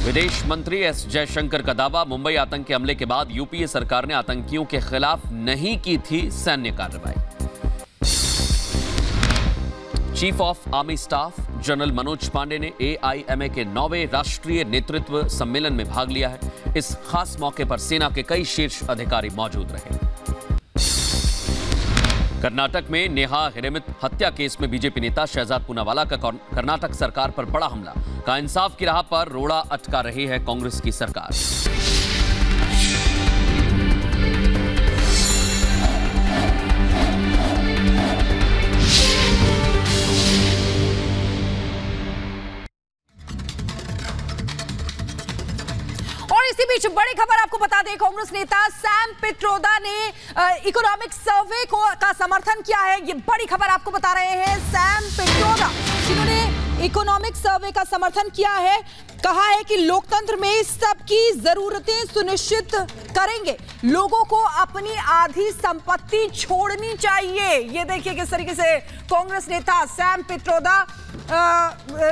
विदेश मंत्री एस जयशंकर का दावा, मुंबई आतंकी हमले के बाद यूपीए सरकार ने आतंकियों के खिलाफ नहीं की थी सैन्य कार्रवाई। Chief of army staff general Manoj Pande ने एआईएमए के 9वें राष्ट्रीय नेतृत्व सम्मेलन में भाग लिया है। इस खास मौके पर सेना के कई शीर्ष अधिकारी मौजूद रहे। कर्नाटक में नेहा हिरेमथ हत्या केस में बीजेपी नेता शहजाद पूनावाला का कर्नाटक सरकार पर बड़ा हमला। का इंसाफ की राह पर रोड़ा अटका रही है कांग्रेस की सरकार। इसी बीच बड़ी खबर आपको बता दें, कांग्रेस नेता सैम पित्रोदा ने इकोनॉमिक सर्वे का समर्थन किया है। ये बड़ी खबर आपको बता रहे हैं सैम पित्रोदा, जिन्होंने इकोनॉमिक सर्वे का समर्थन किया है। कहा है कि लोकतंत्र में सबकी जरूरतें सुनिश्चित करेंगे, लोगों को अपनी आधी संपत्ति छोड़नी चाहिए। ये देखिए किस तरीके से कांग्रेस नेता सैम पित्रोदा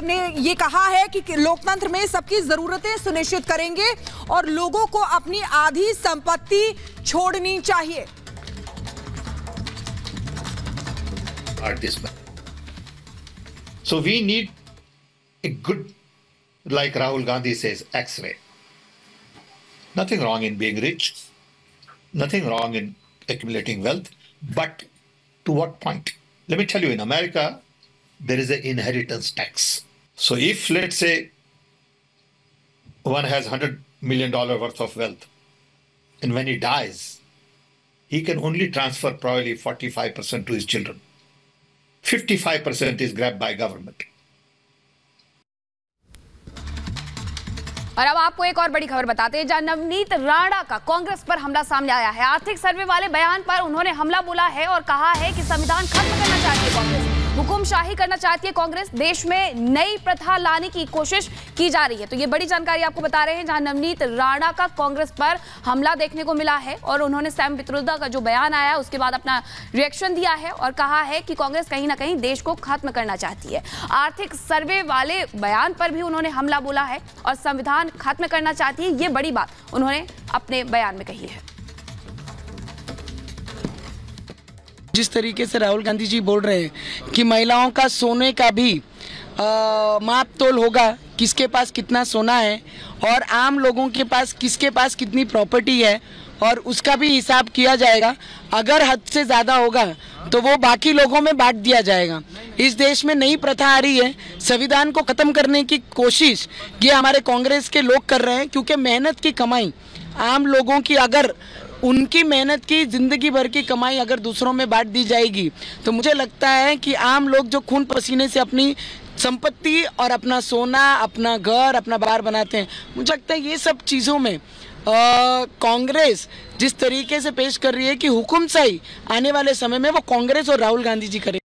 ने ये कहा है कि लोकतंत्र में सबकी जरूरतें सुनिश्चित करेंगे और लोगों को अपनी आधी संपत्ति छोड़नी चाहिए। So we need a good, like Rahul Gandhi says, X-ray. Nothing wrong in being rich, nothing wrong in accumulating wealth, but to what point? Let me tell you, in America, there is an inheritance tax. So if, let's say, one has $100 million worth of wealth, and when he dies, he can only transfer probably 45% to his children. 55% is grabbed by government. और अब आपको एक और बड़ी खबर बताते हैं, जहां नवनीत राणा का कांग्रेस पर हमला सामने आया है। आर्थिक सर्वे वाले बयान पर उन्होंने हमला बोला है और कहा है कि संविधान खत्म करना चाहती है कांग्रेस, हुकुमशाही करना चाहती है कांग्रेस, देश में नई प्रथा लाने की कोशिश की जा रही है। तो ये बड़ी जानकारी आपको बता रहे हैं, जहां नवनीत राणा का कांग्रेस पर हमला देखने को मिला है और उन्होंने सैम पित्रोदा का जो बयान आया उसके बाद अपना रिएक्शन दिया है और कहा है कि कांग्रेस कहीं ना कहीं देश को खत्म करना चाहती है। आर्थिक सर्वे वाले बयान पर भी उन्होंने हमला बोला है और संविधान खत्म करना चाहती है, ये बड़ी बात उन्होंने अपने बयान में कही है। जिस तरीके से राहुल गांधी जी बोल रहे हैं कि महिलाओं का सोने का भी माप तोल होगा, किसके पास कितना सोना है और आम लोगों के पास किसके पास कितनी प्रॉपर्टी है और उसका भी हिसाब किया जाएगा। अगर हद से ज़्यादा होगा तो वो बाकी लोगों में बांट दिया जाएगा। इस देश में नई प्रथा आ रही है, संविधान को ख़त्म करने की कोशिश ये हमारे कांग्रेस के लोग कर रहे हैं, क्योंकि मेहनत की कमाई आम लोगों की, अगर उनकी मेहनत की जिंदगी भर की कमाई अगर दूसरों में बांट दी जाएगी तो मुझे लगता है कि आम लोग जो खून पसीने से अपनी संपत्ति और अपना सोना, अपना घर, अपना बार बनाते हैं, मुझे लगता है ये सब चीज़ों में कांग्रेस जिस तरीके से पेश कर रही है कि हुकुमशाही आने वाले समय में वो कांग्रेस और राहुल गांधी जी करें।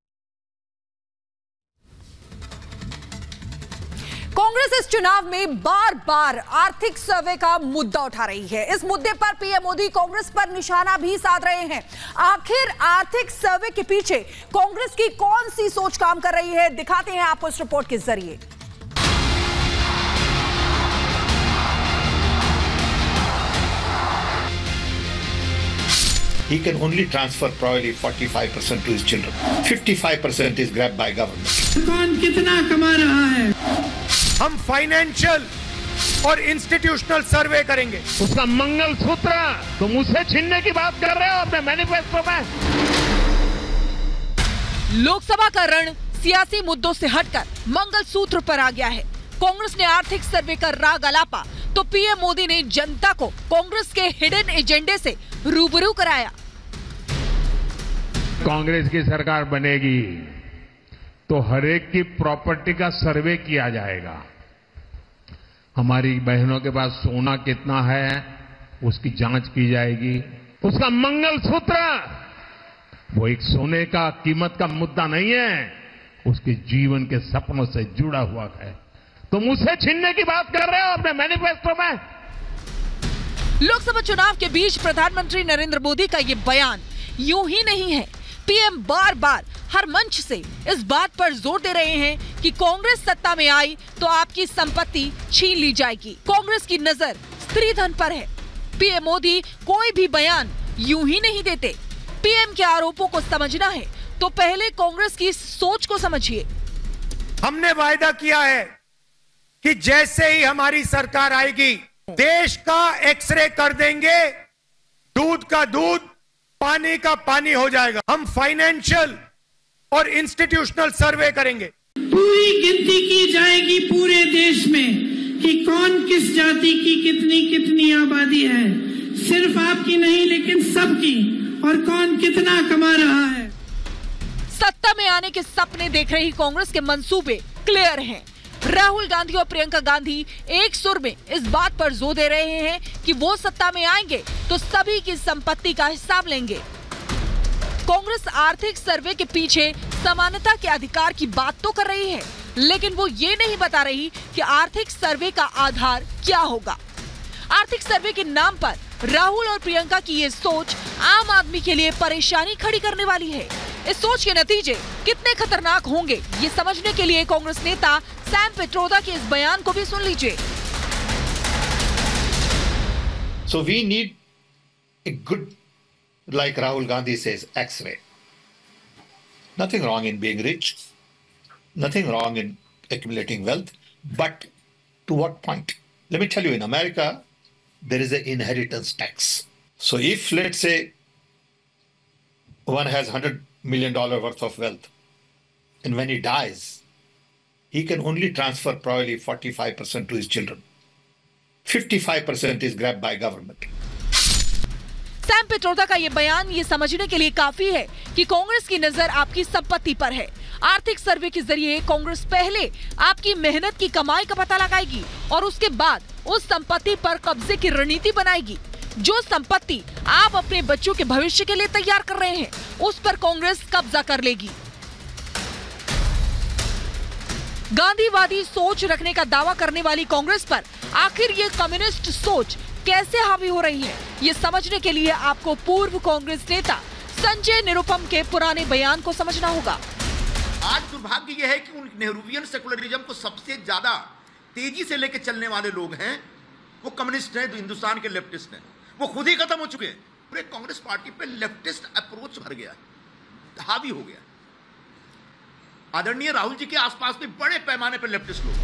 कांग्रेस इस चुनाव में बार बार आर्थिक सर्वे का मुद्दा उठा रही है। इस मुद्दे पर पीएम मोदी कांग्रेस पर निशाना भी साध रहे हैं। आखिर आर्थिक सर्वे के पीछे कांग्रेस की कौन सी सोच काम कर रही है, दिखाते हैं आपको इस रिपोर्ट के जरिए। He can only transfer probably 45% to his children. 55% is grabbed by government. कौन कितना कमा रहा है? हम फाइनेंशियल और इंस्टीट्यूशनल सर्वे करेंगे। उसका मंगलसूत्र तुम उसे छीनने की बात कर रहे हो अपने मैनिफेस्टो में। लोकसभा का रण सियासी मुद्दों से हटकर मंगलसूत्र पर आ गया है। कांग्रेस ने आर्थिक सर्वे का राग अलापा तो पीएम मोदी ने जनता को कांग्रेस के हिडन एजेंडे से रूबरू कराया। कांग्रेस की सरकार बनेगी तो हर एक की प्रॉपर्टी का सर्वे किया जाएगा। हमारी बहनों के पास सोना कितना है उसकी जांच की जाएगी। उसका मंगलसूत्र वो एक सोने का कीमत का मुद्दा नहीं है, उसके जीवन के सपनों से जुड़ा हुआ है। तुम उसे छीनने की बात कर रहे हो अपने मैनिफेस्टो में। लोकसभा चुनाव के बीच प्रधानमंत्री नरेंद्र मोदी का ये बयान यूं ही नहीं है। पीएम बार बार हर मंच से इस बात पर जोर दे रहे हैं कि कांग्रेस सत्ता में आई तो आपकी संपत्ति छीन ली जाएगी। कांग्रेस की नजर स्त्री धन पर है। पीएम मोदी कोई भी बयान यूं ही नहीं देते। पीएम के आरोपों को समझना है तो पहले कांग्रेस की सोच को समझिए। हमने वायदा किया है कि जैसे ही हमारी सरकार आएगी देश का एक्सरे कर देंगे, दूध का दूध, पानी का पानी हो जाएगा। हम फाइनेंशियल और इंस्टीट्यूशनल सर्वे करेंगे। पूरी गिनती की जाएगी पूरे देश में कि कौन किस जाति की कितनी कितनी आबादी है, सिर्फ आपकी नहीं लेकिन सबकी, और कौन कितना कमा रहा है। सत्ता में आने के सपने देख रही कांग्रेस के मंसूबे क्लियर हैं। राहुल गांधी और प्रियंका गांधी एक सुर में इस बात पर जोर दे रहे हैं कि वो सत्ता में आएंगे तो सभी की संपत्ति का हिसाब लेंगे। कांग्रेस आर्थिक सर्वे के पीछे समानता के अधिकार की बात तो कर रही है, लेकिन वो ये नहीं बता रही कि आर्थिक सर्वे का आधार क्या होगा। आर्थिक सर्वे के नाम पर राहुल और प्रियंका की ये सोच आम आदमी के लिए परेशानी खड़ी करने वाली है। इस सोच के नतीजे कितने खतरनाक होंगे, ये समझने के लिए कांग्रेस नेता सैम पित्रोदा के इस बयान को भी सुन लीजिए। So we need a good, like Rahul Gandhi says, X-ray. Nothing wrong in being rich, nothing wrong in accumulating wealth, but to what point? Let me tell you, in America, there is an inheritance tax. So if, let's say, one has $100 million worth of wealth, and when he dies, he can only transfer probably 45% to his children. 55% is grabbed by government. Sam Pitroda का ये बयान ये समझने के लिए काफी है कि कांग्रेस की नजर आपकी संपत्ति पर है। आर्थिक सर्वे के जरिए कांग्रेस पहले आपकी मेहनत की कमाई का पता लगाएगी और उसके बाद उस संपत्ति पर कब्जे की रणनीति बनाएगी। जो संपत्ति आप अपने बच्चों के भविष्य के लिए तैयार कर रहे हैं, उस पर कांग्रेस कब्जा कर लेगी। गांधीवादी सोच रखने का दावा करने वाली कांग्रेस पर आखिर ये कम्युनिस्ट सोच कैसे हावी हो रही है, ये समझने के लिए आपको पूर्व कांग्रेस नेता संजय निरुपम के पुराने बयान को समझना होगा। आज दुर्भाग्य यह है कि उन नेहरूवियन सेकुलरिज्म को सबसे ज्यादा तेजी से लेकर चलने वाले लोग हैं वो कम्युनिस्ट हैं, जो हिंदुस्तान के लेफ्टिस्ट हैं। वो खुद ही खत्म हो चुके हैं। पूरे कांग्रेस पार्टी पे लेफ्टिस्ट अप्रोच भर गया, हावी हो गया। आदरणीय राहुल जी के आसपास भी बड़े पैमाने पर लेफ्टिस्ट लोग।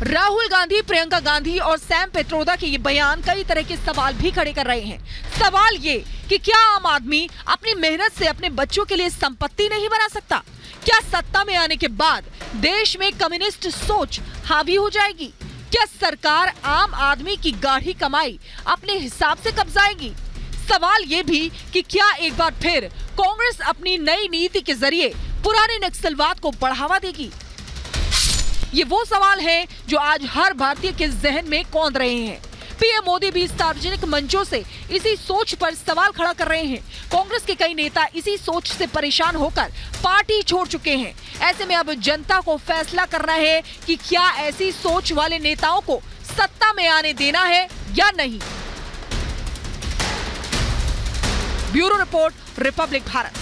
राहुल गांधी, प्रियंका गांधी और सैम पित्रोदा के ये बयान कई तरह के सवाल भी खड़े कर रहे हैं। सवाल ये कि क्या आम आदमी अपनी मेहनत से अपने बच्चों के लिए संपत्ति नहीं बना सकता? क्या सत्ता में आने के बाद देश में कम्युनिस्ट सोच हावी हो जाएगी? क्या सरकार आम आदमी की गाढ़ी कमाई अपने हिसाब से कब्जाएगी? सवाल ये भी कि क्या एक बार फिर कांग्रेस अपनी नई नीति के जरिए पुराने नक्सलवाद को बढ़ावा देगी? ये वो सवाल हैं जो आज हर भारतीय के जहन में कौंध रहे हैं। पीएम मोदी भी सार्वजनिक मंचों से इसी सोच पर सवाल खड़ा कर रहे हैं। कांग्रेस के कई नेता इसी सोच से परेशान होकर पार्टी छोड़ चुके हैं। ऐसे में अब जनता को फैसला करना है कि क्या ऐसी सोच वाले नेताओं को सत्ता में आने देना है या नहीं। Bureau report, Republic Bharat.